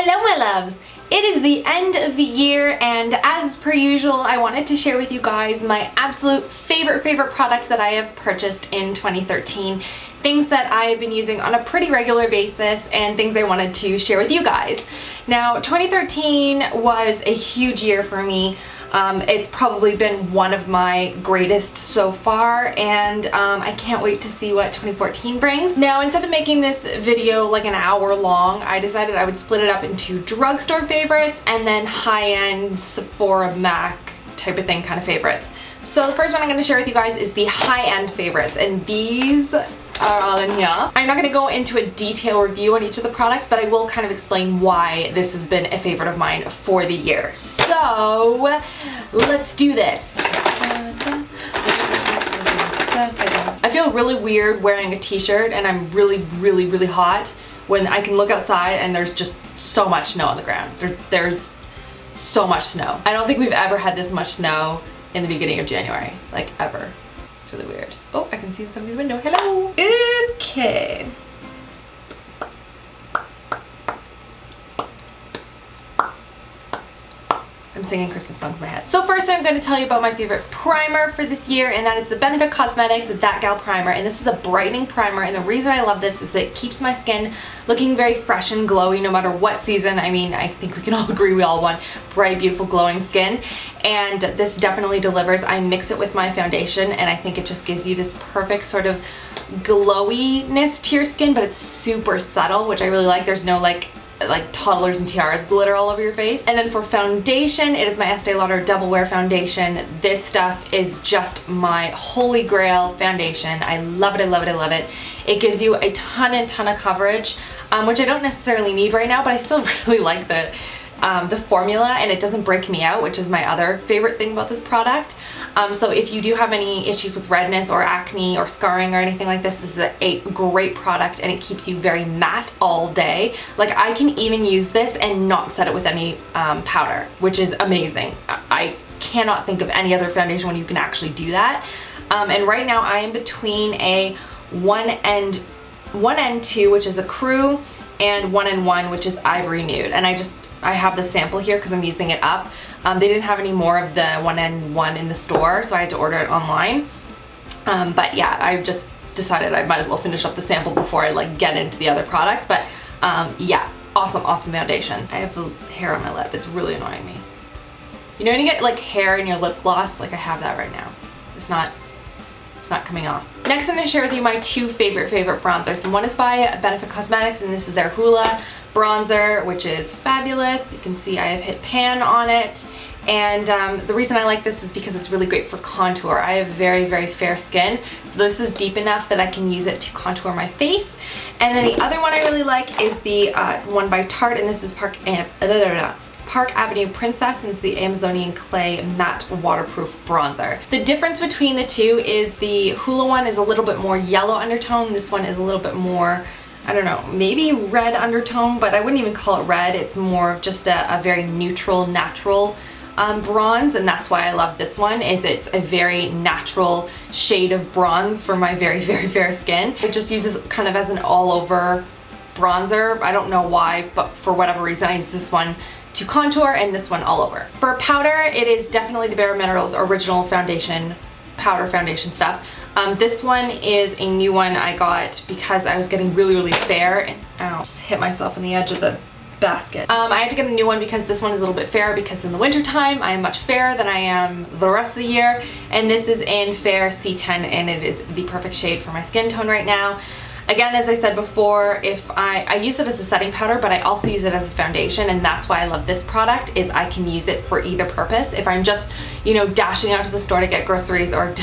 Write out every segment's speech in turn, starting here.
Hello my loves! It is the end of the year and as per usual I wanted to share with you guys my absolute favorite products that I have purchased in 2013. Things that I have been using on a pretty regular basis and things I wanted to share with you guys. Now 2013 was a huge year for me. It's probably been one of my greatest so far and I can't wait to see what 2014 brings. Now instead of making this video like an hour long, I decided I would split it up into drugstore favorites and then high-end Sephora MAC type of thing kind of favorites. So the first one I'm going to share with you guys is the high-end favorites, and these are all in here. I'm not going to go into a detailed review on each of the products, but I will kind of explain why this has been a favorite of mine for the year. So let's do this. I feel really weird wearing a t-shirt and I'm really hot when I can look outside and there's just so much snow on the ground. There's so much snow. I don't think we've ever had this much snow in the beginning of January, like ever. It's really weird. Oh, I can see in somebody's window. Hello. Okay. I'm singing Christmas songs in my head. So first I'm going to tell you about my favorite primer for this year, and that is the Benefit Cosmetics That Gal Primer, and this is a brightening primer, and the reason I love this is it keeps my skin looking very fresh and glowy no matter what season. I mean, I think we can all agree we all want bright, beautiful, glowing skin, and this definitely delivers. I mix it with my foundation and I think it just gives you this perfect sort of glowiness to your skin, but it's super subtle, which I really like. There's no like toddlers and tiaras glitter all over your face. And then for foundation, it is my Estee Lauder Double Wear Foundation. This stuff is just my holy grail foundation. I love it, I love it, I love it. It gives you a ton of coverage, which I don't necessarily need right now, but I still really like the formula, and it doesn't break me out, which is my other favorite thing about this product. So if you do have any issues with redness or acne or scarring or anything like this is a great product, and it keeps you very matte all day. Like I can even use this and not set it with any powder, which is amazing. I cannot think of any other foundation when you can actually do that. And right now I am between a 1N2, which is a Crew, and 1N1, which is Ivory Nude, and I have the sample here because I'm using it up. They didn't have any more of the 1N1 in the store, so I had to order it online. But yeah, I just decided I might as well finish up the sample before I like get into the other product. But yeah, awesome foundation. I have the hair on my lip. It's really annoying me. You know when you get like hair in your lip gloss? Like I have that right now. It's not coming off. Next I'm going to share with you my two favorite bronzers. And one is by Benefit Cosmetics, and this is their Hoola bronzer, which is fabulous. You can see I have hit pan on it, and the reason I like this is because it's really great for contour. I have very fair skin, so this is deep enough that I can use it to contour my face. And then the other one I really like is the one by Tarte, and this is Park Avenue Princess, and it's the Amazonian Clay Matte Waterproof Bronzer. The difference between the two is the Hoola one is a little bit more yellow undertone. This one is a little bit more, I don't know, maybe red undertone, but I wouldn't even call it red. It's more of just a very neutral, natural bronze, and that's why I love this one, is it's a very natural shade of bronze for my very fair skin. I just use this kind of as an all-over bronzer. I don't know why, but for whatever reason I use this one to contour and this one all over. For powder, it is definitely the Bare Minerals original foundation, powder foundation stuff. This one is a new one I got because I was getting really fair, and ow, just hit myself on the edge of the basket. I had to get a new one because this one is a little bit fair, because in the winter time I am much fairer than I am the rest of the year, and this is in Fair C10, and it is the perfect shade for my skin tone right now. Again, as I said before, if I use it as a setting powder, but I also use it as a foundation, and that's why I love this product, is I can use it for either purpose. If I'm just, you know, dashing out to the store to get groceries, or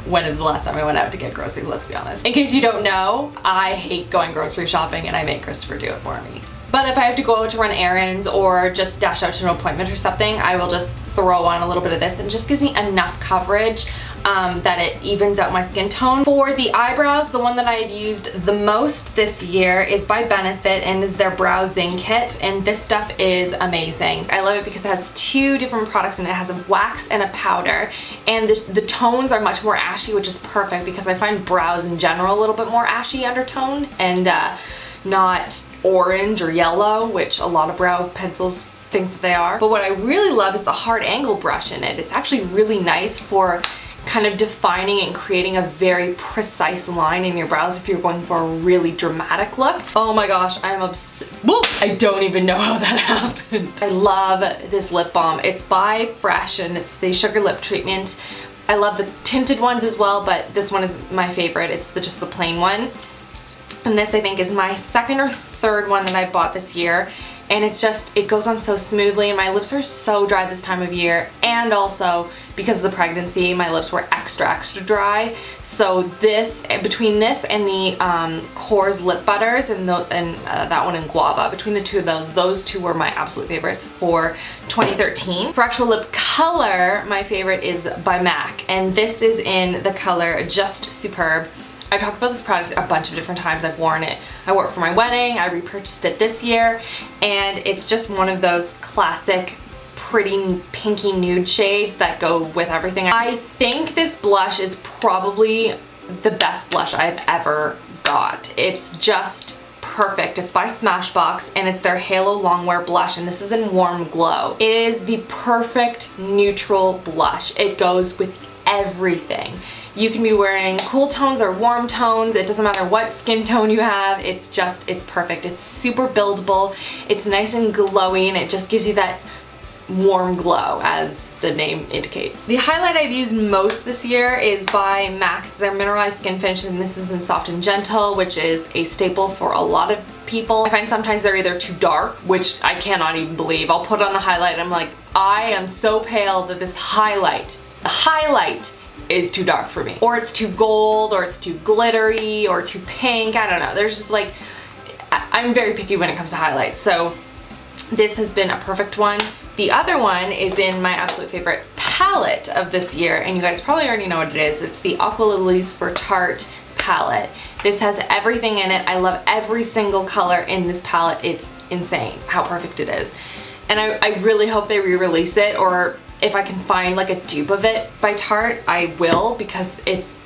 when is the last time I went out to get groceries, let's be honest. In case you don't know, I hate going grocery shopping, and I make Christopher do it for me. But if I have to go out to run errands or just dash out to an appointment or something, I will just throw on a little bit of this, and it just gives me enough coverage that it evens out my skin tone. For the eyebrows, the one that I have used the most this year is by Benefit, and is their Brow Zing kit, and this stuff is amazing. I love it because it has two different products in it. It has a wax and a powder, and the tones are much more ashy, which is perfect because I find brows in general a little bit more ashy undertone, and not orange or yellow, which a lot of brow pencils think that they are. But what I really love is the hard angle brush in it. It's actually really nice for kind of defining and creating a very precise line in your brows if you're going for a really dramatic look. Oh my gosh, I'm obsessed. I don't even know how that happened. I love this lip balm. It's by Fresh and it's the Sugar Lip Treatment. I love the tinted ones as well, but this one is my favorite. It's just the plain one. And this I think is my second or third one that I bought this year. And it goes on so smoothly, and my lips are so dry this time of year, and also because of the pregnancy my lips were extra dry. So between this and the Kors lip butters and that one in Guava, between the two of those two were my absolute favorites for 2013. For actual lip color, my favorite is by MAC, and this is in the color Just Superb. I've talked about this product a bunch of different times. I've worn it. I wore it for my wedding. I repurchased it this year, and it's just one of those classic pretty pinky nude shades that go with everything. I think this blush is probably the best blush I've ever got. It's just perfect. It's by Smashbox and it's their Halo Longwear blush, and this is in Warm Glow. It is the perfect neutral blush. It goes with everything. You can be wearing cool tones or warm tones. It doesn't matter what skin tone you have. It's perfect. It's super buildable. It's nice and glowy, and it just gives you that warm glow, as the name indicates. The highlight I've used most this year is by MAC. It's their Mineralize Skinfinish, and this is in Soft and Gentle, which is a staple for a lot of people. I find sometimes they're either too dark, which I cannot even believe. I'll put on the highlight and I'm like, I am so pale that this highlight, the highlight is too dark for me. Or it's too gold, or it's too glittery, or too pink. I don't know. There's just like, I'm very picky when it comes to highlights. So this has been a perfect one. The other one is in my absolute favorite palette of this year, and you guys probably already know what it is. It's the Aqualilies for Tarte palette. This has everything in it. I love every single color in this palette. It's insane how perfect it is. And I really hope they re-release it, or if I can find like a dupe of it by Tarte, I will, because it's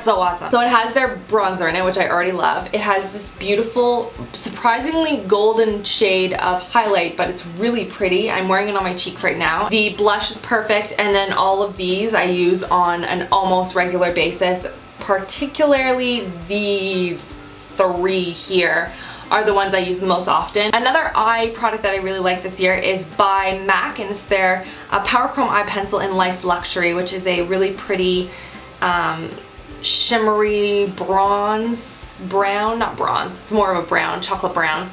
so awesome. So it has their bronzer in it, which I already love. It has this beautiful, surprisingly golden shade of highlight, but it's really pretty. I'm wearing it on my cheeks right now. The blush is perfect, and then all of these I use on an almost regular basis. Particularly these three here are the ones I use the most often. Another eye product that I really like this year is by MAC, and it's their Powerchrome eye pencil in Life's Luxury, which is a really pretty shimmery brown, not bronze, it's more of a brown, chocolate brown.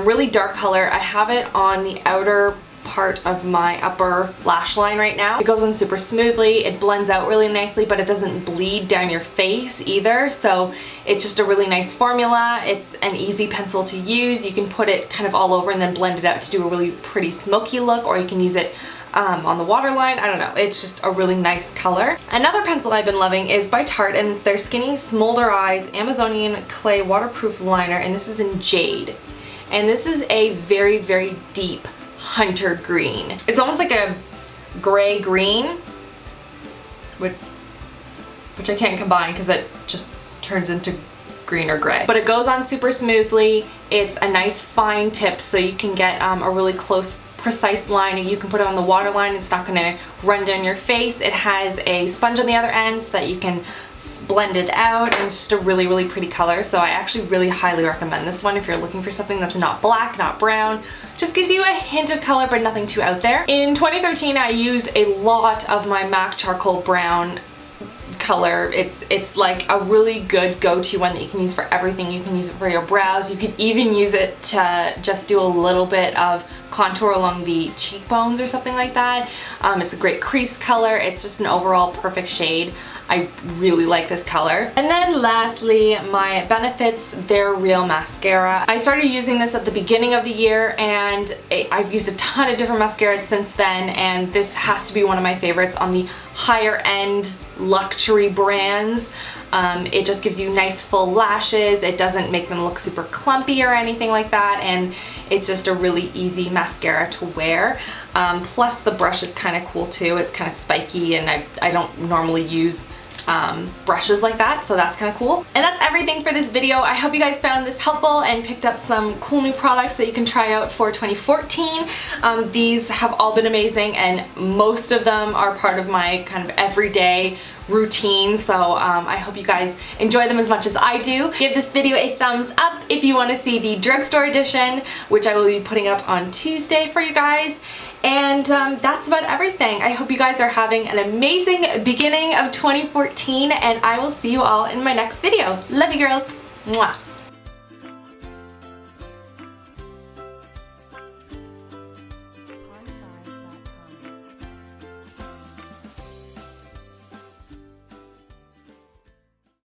Really dark color. I have it on the outer part of my upper lash line right now. It goes on super smoothly, it blends out really nicely, but it doesn't bleed down your face either, so it's just a really nice formula. It's an easy pencil to use. You can put it kind of all over and then blend it out to do a really pretty smoky look, or you can use it on the waterline. I don't know, it's just a really nice color. Another pencil I've been loving is by Tarte, and it's their Skinny SmolderEYES Amazonian Clay Waterproof Liner, and this is in Jade. And this is a very, very deep hunter green. It's almost like a gray green, which I can't combine because it just turns into green or gray. But it goes on super smoothly. It's a nice fine tip, so you can get a really close, precise line, and you can put it on the waterline. It's not going to run down your face. It has a sponge on the other end so that you can blend it out, and it's just a really, really pretty color. So I actually really highly recommend this one if you're looking for something that's not black, not brown. Just gives you a hint of color, but nothing too out there. In 2013, I used a lot of my MAC Charcoal Brown color. It's like a really good go-to one that you can use for everything. You can use it for your brows. You can even use it to just do a little bit of contour along the cheekbones or something like that. It's a great crease color. It's just an overall perfect shade. I really like this color. And then lastly, my Benefits They're Real Mascara. I started using this at the beginning of the year, and I've used a ton of different mascaras since then, and this has to be one of my favorites on the higher end luxury brands. It just gives you nice full lashes. It doesn't make them look super clumpy or anything like that, and it's just a really easy mascara to wear. Plus the brush is kind of cool too. It's kind of spiky, and I don't normally use brushes like that, so that's kind of cool. And that's everything for this video. I hope you guys found this helpful and picked up some cool new products that you can try out for 2014. These have all been amazing, and most of them are part of my kind of everyday routine, so I hope you guys enjoy them as much as I do. Give this video a thumbs up if you want to see the drugstore edition, which I will be putting up on Tuesday for you guys. And that's about everything. I hope you guys are having an amazing beginning of 2014, and I will see you all in my next video. Love you girls. Mwah.